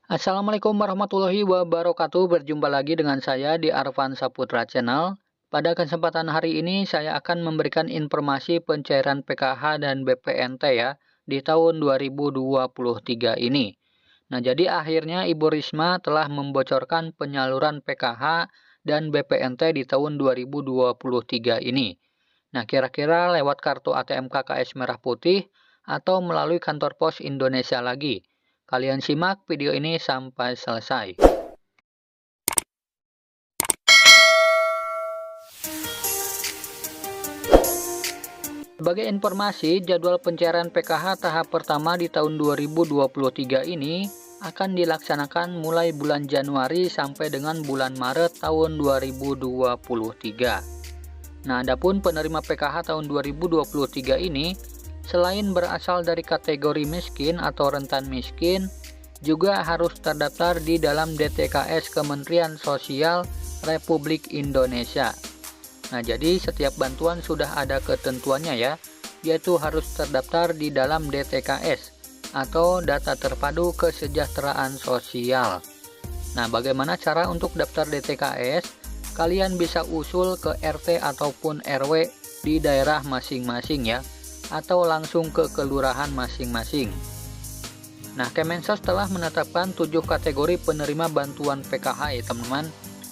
Assalamualaikum warahmatullahi wabarakatuh. Berjumpa lagi dengan saya di Arvan Saputra Channel. Pada kesempatan hari ini saya akan memberikan informasi pencairan PKH dan BPNT ya di tahun 2023 ini. Nah, jadi akhirnya Ibu Risma telah membocorkan penyaluran PKH dan BPNT di tahun 2023 ini. Nah, kira-kira lewat kartu ATM KKS Merah Putih atau melalui kantor pos Indonesia lagi. Kalian simak video ini sampai selesai. Sebagai informasi, jadwal pencairan PKH tahap pertama di tahun 2023 ini akan dilaksanakan mulai bulan Januari sampai dengan bulan Maret tahun 2023. Nah, adapun penerima PKH tahun 2023 ini selain berasal dari kategori miskin atau rentan miskin, juga harus terdaftar di dalam DTKS Kementerian Sosial Republik Indonesia. Nah, jadi setiap bantuan sudah ada ketentuannya ya, yaitu harus terdaftar di dalam DTKS atau Data Terpadu Kesejahteraan Sosial. Nah, bagaimana cara untuk daftar DTKS? Kalian bisa usul ke RT ataupun RW di daerah masing-masing ya, atau langsung ke kelurahan masing-masing. Nah, Kemensos telah menetapkan 7 kategori penerima bantuan PKH ya teman-teman,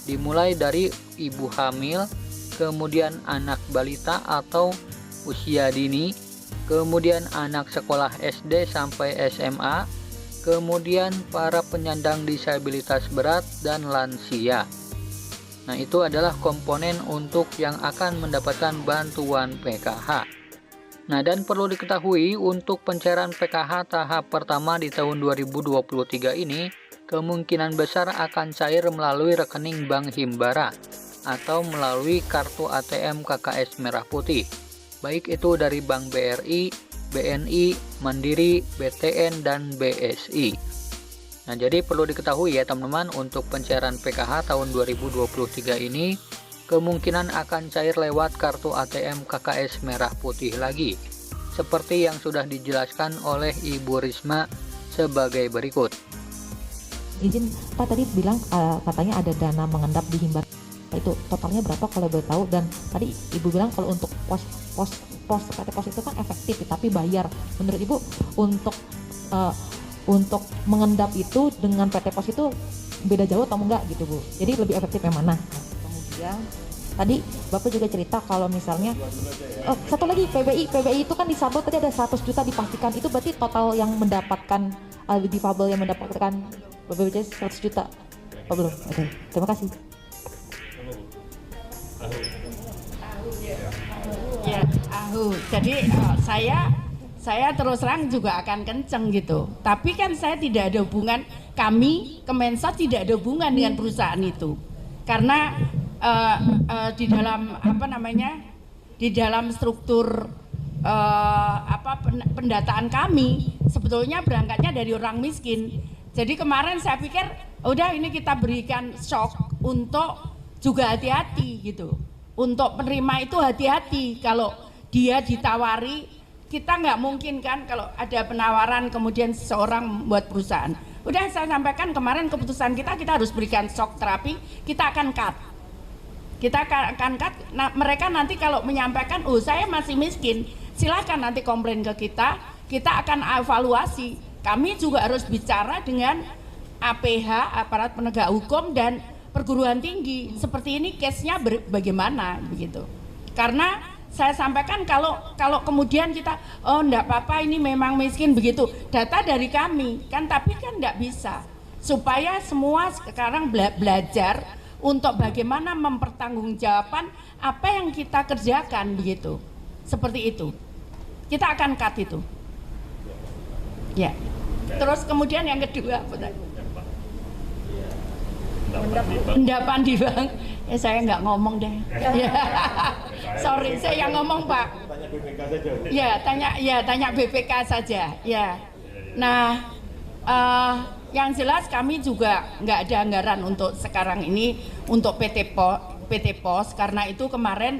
dimulai dari ibu hamil, kemudian anak balita atau usia dini, kemudian anak sekolah SD sampai SMA, kemudian para penyandang disabilitas berat dan lansia. Nah, itu adalah komponen untuk yang akan mendapatkan bantuan PKH. Nah, dan perlu diketahui untuk pencairan PKH tahap pertama di tahun 2023 ini kemungkinan besar akan cair melalui rekening Bank Himbara atau melalui kartu ATM KKS Merah Putih, baik itu dari Bank BRI, BNI, Mandiri, BTN, dan BSI. Nah, jadi perlu diketahui ya teman-teman, untuk pencairan PKH tahun 2023 ini kemungkinan akan cair lewat kartu ATM KKS Merah Putih lagi, seperti yang sudah dijelaskan oleh Ibu Risma sebagai berikut. Izin Pak, tadi bilang katanya ada dana mengendap di Himbara, itu totalnya berapa kalau boleh tahu? Dan tadi Ibu bilang kalau untuk pos PT pos itu kan efektif tapi bayar. Menurut Ibu untuk mengendap itu dengan PT pos itu beda jauh atau enggak gitu Bu? Jadi lebih efektif yang mana? Kemudian tadi Bapak juga cerita kalau misalnya satu lagi PBI itu kan disabel tadi ada 100 juta dipastikan, itu berarti total yang mendapatkan difabel yang mendapatkan BPJS 100 juta. Oh belum? Oke. Terima kasih. Ya, jadi saya terus terang juga akan kenceng gitu. Tapi kan saya tidak ada hubungan, kami Kemensos tidak ada hubungan dengan perusahaan itu. Karena di dalam di dalam struktur pendataan kami sebetulnya berangkatnya dari orang miskin. Jadi kemarin saya pikir udah ini kita berikan shock untuk juga hati-hati gitu. Untuk penerima itu hati-hati, kalau dia ditawari, kita nggak mungkin kan kalau ada penawaran kemudian seseorang membuat perusahaan. Udah saya sampaikan kemarin keputusan kita harus berikan shock terapi, kita akan cut. Nah, mereka nanti kalau menyampaikan, oh saya masih miskin, silahkan nanti komplain ke kita akan evaluasi. Kami juga harus bicara dengan APH, aparat penegak hukum, dan perguruan tinggi, seperti ini case-nya bagaimana begitu. Karena saya sampaikan kalau kemudian kita enggak apa-apa ini memang miskin begitu, data dari kami kan, tapi kan enggak bisa. Supaya semua sekarang belajar untuk bagaimana mempertanggungjawabkan apa yang kita kerjakan begitu. Seperti itu. Kita akan cut itu. Ya. Terus kemudian yang kedua apa tadi? Endapan di bank, ya saya nggak ngomong deh. Ya. Sorry, saya yang ngomong Pak. Tanya BPK saja. Ya, tanya BPK saja. Ya. Nah, yang jelas kami juga nggak ada anggaran untuk sekarang ini untuk PT POS karena itu kemarin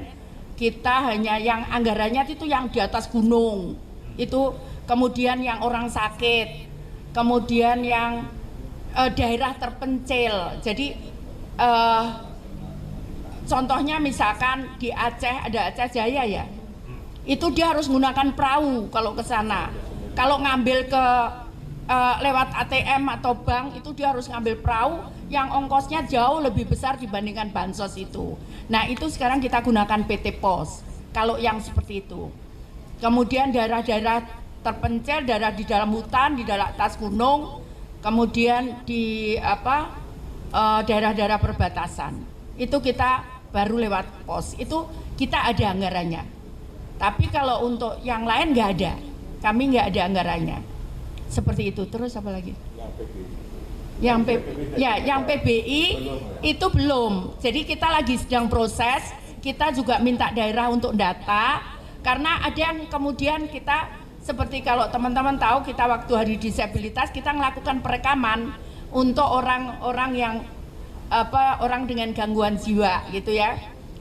kita hanya yang anggarannya itu yang di atas gunung. Itu kemudian yang orang sakit, kemudian yang daerah terpencil. Jadi contohnya misalkan di Aceh ada Aceh Jaya ya, itu dia harus menggunakan perahu kalau ke sana. Kalau ngambil ke lewat ATM atau bank itu dia harus ngambil perahu yang ongkosnya jauh lebih besar dibandingkan bansos itu. Nah itu sekarang kita gunakan PT Pos kalau yang seperti itu. Kemudian daerah-daerah terpencil, daerah di dalam hutan, di daerah atas gunung, kemudian di daerah-daerah perbatasan itu kita baru lewat pos, itu kita ada anggarannya. Tapi kalau untuk yang lain nggak ada, kami nggak ada anggarannya. Seperti itu. Terus apa lagi? Yang PBI itu belum. Jadi kita lagi sedang proses. Kita juga minta daerah untuk data, karena ada yang kemudian kita seperti kalau teman-teman tahu kita waktu hari disabilitas kita melakukan perekaman untuk orang-orang yang orang dengan gangguan jiwa gitu ya.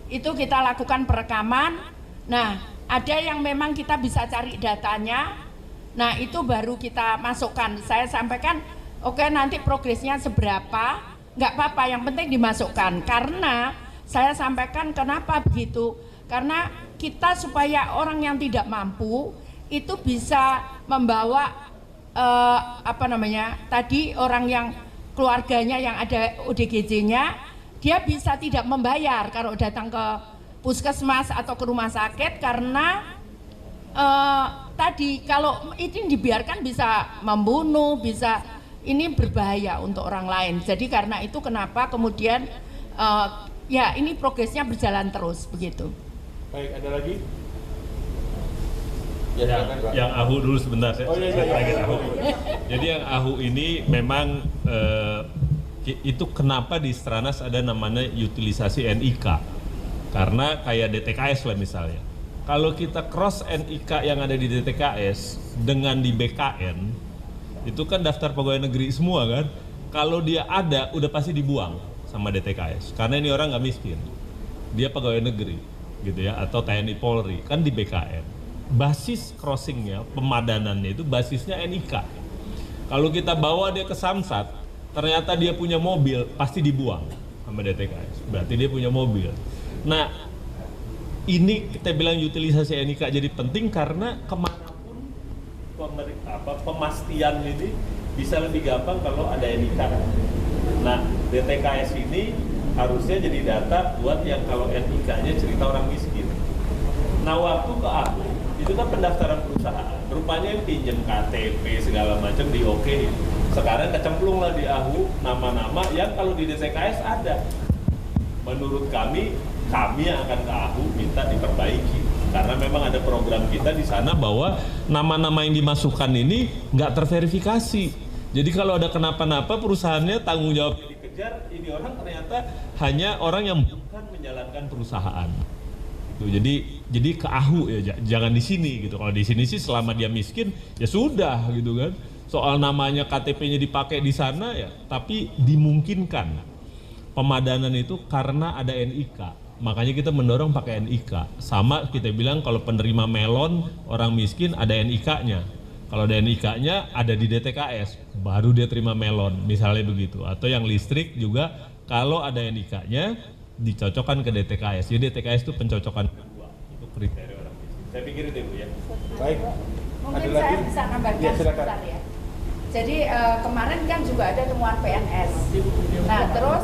Itu kita lakukan perekaman. Nah, ada yang memang kita bisa cari datanya. Nah, itu baru kita masukkan. Saya sampaikan, oke, nanti progresnya seberapa, nggak apa-apa, yang penting dimasukkan. Karena saya sampaikan kenapa begitu? Karena kita supaya orang yang tidak mampu itu bisa membawa tadi orang yang keluarganya yang ada ODGJ-nya, dia bisa tidak membayar kalau datang ke puskesmas atau ke rumah sakit karena tadi kalau ini dibiarkan bisa membunuh, bisa ini berbahaya untuk orang lain. Jadi karena itu kenapa kemudian ya ini progresnya berjalan terus begitu. Baik, ada lagi? Yang AHU dulu sebentar, saya terakhir AHU. Jadi yang AHU ini memang itu kenapa di Stranas ada namanya utilisasi NIK, karena kayak DTKS lah misalnya. Kalau kita cross NIK yang ada di DTKS dengan di BKN, itu kan daftar pegawai negeri semua kan. Kalau dia ada, udah pasti dibuang sama DTKS. Karena ini orang nggak miskin, dia pegawai negeri, gitu ya, atau TNI Polri, kan di BKN. Basis crossingnya, pemadanannya itu basisnya NIK. Kalau kita bawa dia ke Samsat, ternyata dia punya mobil, pasti dibuang sama DTKS. Berarti dia punya mobil. Nah, ini kita bilang utilisasi NIK jadi penting karena kemanapun pemastian ini bisa lebih gampang kalau ada NIK. Nah, DTKS ini harusnya jadi data buat yang kalau NIK-nya cerita orang miskin. Nah, waktu ke AHU, itu kan pendaftaran perusahaan. Rupanya yang pinjam KTP segala macam di oke. Sekarang kecemplung lah di AHU nama-nama yang kalau di DTKS ada. Menurut kami yang akan ke AHU minta diperbaiki karena memang ada program kita di sana bahwa nama-nama yang dimasukkan ini nggak terverifikasi. Jadi kalau ada kenapa-napa perusahaannya tanggung jawabnya dikejar, ini orang ternyata hanya orang yang bukan menjalankan perusahaan. Tuh, jadi ke AHU ya, jangan di sini gitu. Kalau di sini sih selama dia miskin ya sudah gitu kan. Soal namanya KTP-nya dipakai di sana ya, tapi dimungkinkan pemadanan itu karena ada NIK. Makanya kita mendorong pakai NIK. Sama kita bilang kalau penerima melon orang miskin ada NIK-nya. Kalau ada NIK-nya ada di DTKS, baru dia terima melon, misalnya begitu. Atau yang listrik juga kalau ada NIK-nya dicocokkan ke DTKS. Jadi DTKS itu pencocokan kedua untuk kriteria orang miskin. Saya pikir itu Bu ya. Baik. Mungkin saya bisa nambahkan sebentar ya. Jadi kemarin kan juga ada temuan PNS. Nah terus